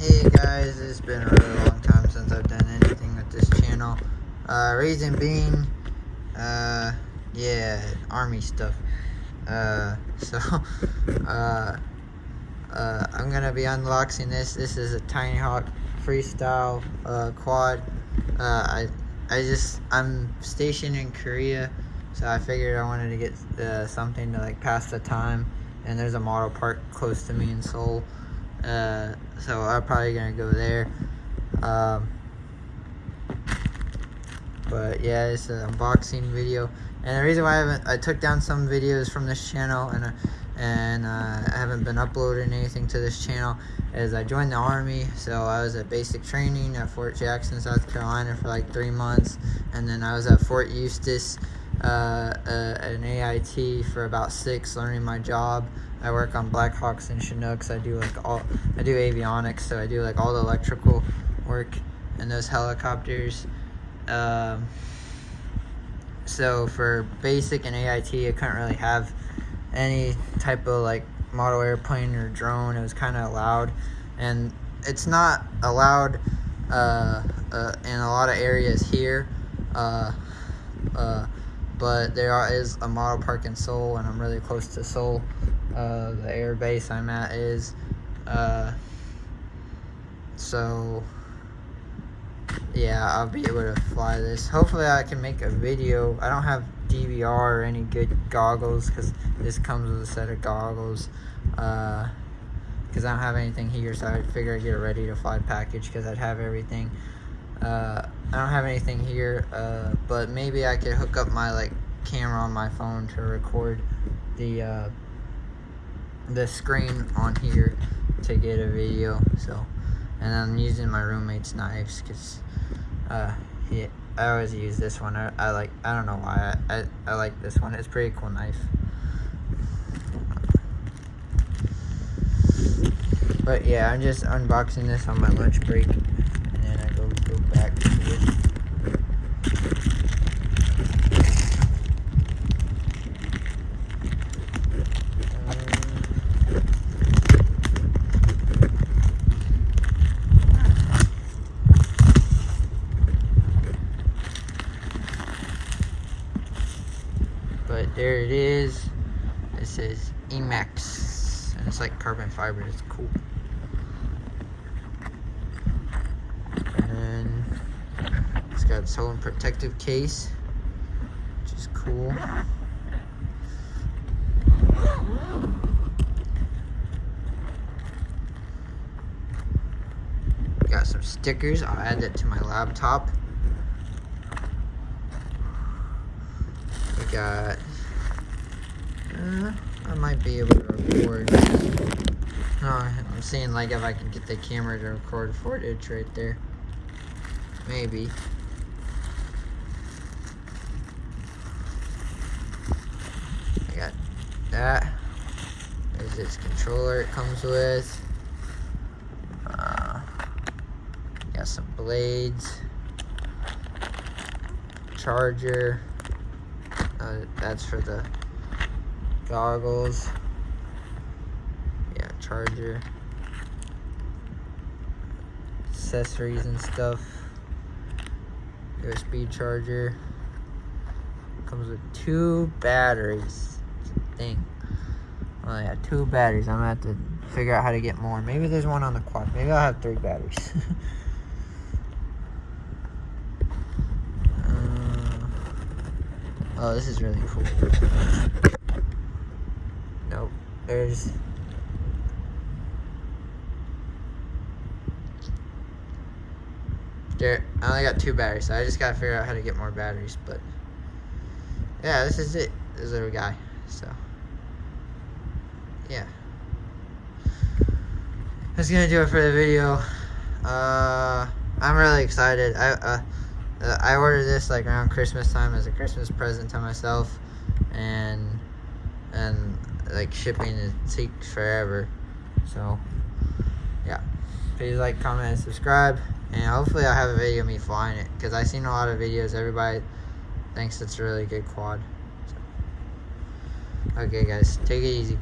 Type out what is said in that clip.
Hey guys, it's been a really long time since I've done anything with this channel. Reason being, yeah, army stuff. So, uh, I'm gonna be unboxing this. This is a Tiny Hawk freestyle, quad. I'm stationed in Korea, so I figured I wanted to get, something to, like, pass the time. And there's a model park close to me in Seoul. So I'm probably gonna go there. But yeah, it's an unboxing video, and the reason why I took down some videos from this channel and I haven't been uploading anything to this channel is I joined the army. So I was at basic training at Fort Jackson, South Carolina for like 3 months, and then I was at Fort Eustis, an AIT for about 6, learning my job. I work on Black Hawks and Chinooks. I do avionics, so I do like all the electrical work in those helicopters. So for basic and AIT, I couldn't really have any type of like model airplane or drone. It was kind of allowed, and it's not allowed in a lot of areas here. But there is a model park in Seoul, and I'm really close to Seoul. The air base I'm at is. So yeah, I'll be able to fly this. Hopefully I can make a video. I don't have DVR or any good goggles, because this comes with a set of goggles. Because I don't have anything here, so I figured I'd get a ready to fly package, because I'd have everything. I don't have anything here, but maybe I could hook up my like camera on my phone to record the screen on here to get a video. So, and I'm using my roommate's knives, because yeah, I always use this one. I don't know why I like this one. It's a pretty cool knife. But yeah, I'm just unboxing this on my lunch break, and then I go back to it. But there it is. It says Emax, and it's like carbon fiber. It's cool. And it's got its own protective case, which is cool. Got some stickers. I'll add that to my laptop. We got, I might be able to record. No, I'm seeing like if I can get the camera to record footage right there. Maybe. I got that. There's its controller it comes with. Got some blades. Charger. That's for the goggles. Yeah, charger. Accessories and stuff. USB charger. Comes with 2 batteries. Dang. Oh yeah, 2 batteries. I'm gonna have to figure out how to get more. Maybe there's one on the quad. Maybe I'll have 3 batteries. Oh, this is really cool. Nope. There's... There, I only got 2 batteries, so I just gotta figure out how to get more batteries. But yeah, this is it. This little guy. So yeah, that's gonna do it for the video. I'm really excited. I ordered this like around Christmas time as a Christmas present to myself, and like shipping it takes forever. So yeah, please like, comment, and subscribe, and hopefully I'll have a video of me flying it, because I've seen a lot of videos. Everybody thinks it's a really good quad. So, okay guys, take it easy.